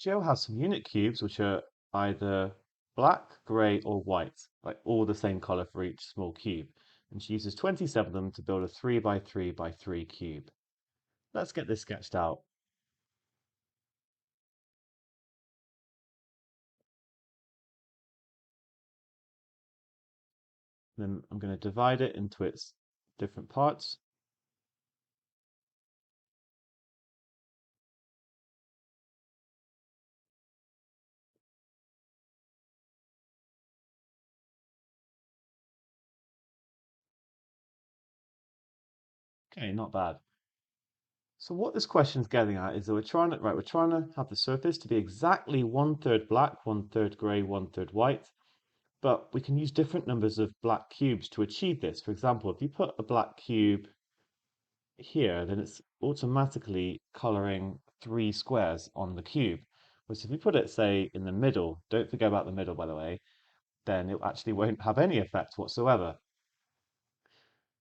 Joe has some unit cubes which are either black, grey, or white, like all the same color for each small cube. And she uses 27 of them to build a 3 by 3 by 3 cube. Let's get this sketched out. Then I'm going to divide it into its different parts. Okay, not bad. So what this question is getting at is that we're trying to have the surface to be exactly 1/3 black, 1/3 grey, 1/3 white, but we can use different numbers of black cubes to achieve this. For example, if you put a black cube here, then it's automatically coloring 3 squares on the cube. Whereas if you put it, say, in the middle, don't forget about the middle, by the way, then it actually won't have any effect whatsoever.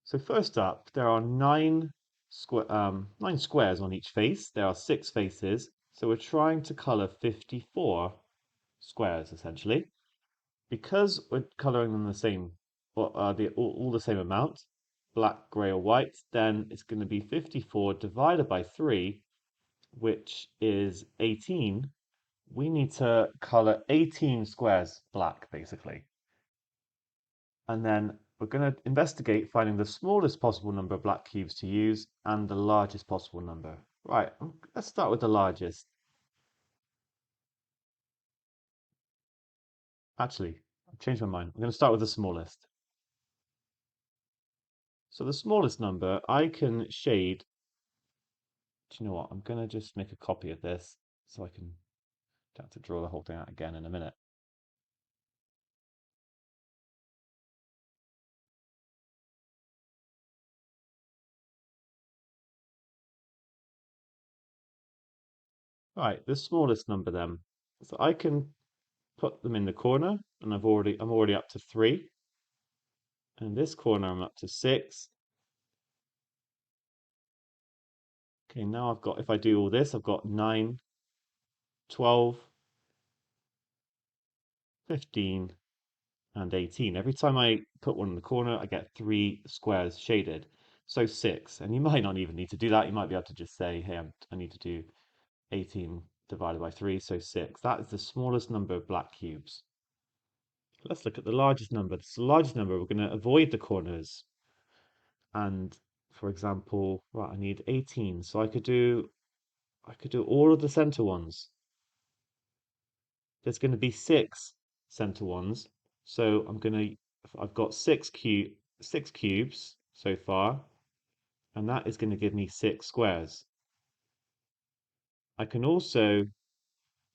So first up, there are 9 squares on each face. There are 6 faces, so we're trying to color 54 squares essentially. Because we're coloring them the same, or all the same amount, black, grey, or white, then it's going to be 54 divided by 3, which is 18. We need to color 18 squares black, basically. And then we're going to investigate finding the smallest possible number of black cubes to use and the largest possible number. Right, let's start with the largest. Actually, I've changed my mind. I'm going to start with the smallest. So the smallest number I can shade. Do you know what? I'm going to just make a copy of this so I can don't have to draw the whole thing out again in a minute. Right, the smallest number then. So I can put them in the corner, and I'm already up to 3. And this corner I'm up to 6. Okay, now I've got, if I do all this, I've got 9, 12, 15, and 18. Every time I put one in the corner, I get 3 squares shaded. So 6. And you might not even need to do that. You might be able to just say, hey, I need to do 18 divided by 3, so 6. That is the smallest number of black cubes. Let's look at the largest number. This is the largest number. We're going to avoid the corners. And for example, right, I need 18. So I could do all of the center ones. There's going to be 6 center ones. So I've got 6 cubes so far, and that is going to give me 6 squares. I can also,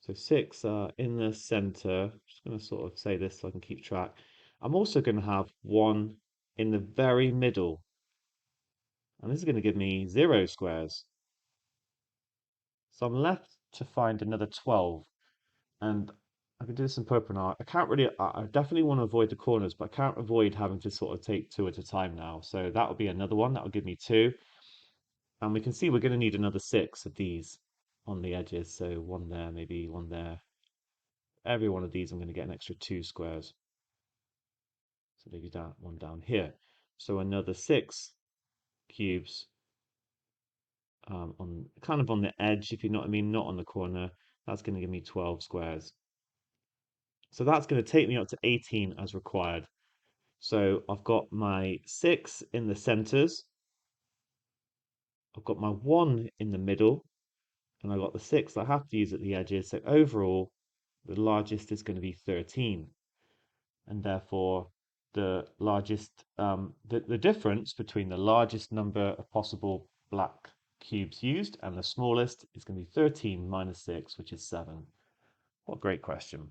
so 6 are in the center. I'm just going to sort of say this so I can keep track. I'm also going to have 1 in the very middle, and this is going to give me 0 squares. So I'm left to find another 12, and I can do this in purple now. I can't really, I definitely want to avoid the corners, but I can't avoid having to sort of take 2 at a time now. So that will be another one. That will give me 2. And we can see we're going to need another 6 of these on the edges. So 1 there, maybe 1 there. Every one of these, I'm going to get an extra 2 squares. So maybe that 1 down here. So another 6 cubes on kind of on the edge, if you know what I mean, not on the corner. That's going to give me 12 squares. So that's going to take me up to 18 as required. So I've got my 6 in the centers, I've got my 1 in the middle, and I've got the 6 I have to use at the edges. So overall, the largest is going to be 13. And therefore, the largest, the difference between the largest number of possible black cubes used and the smallest is going to be 13 minus 6, which is 7. What a great question.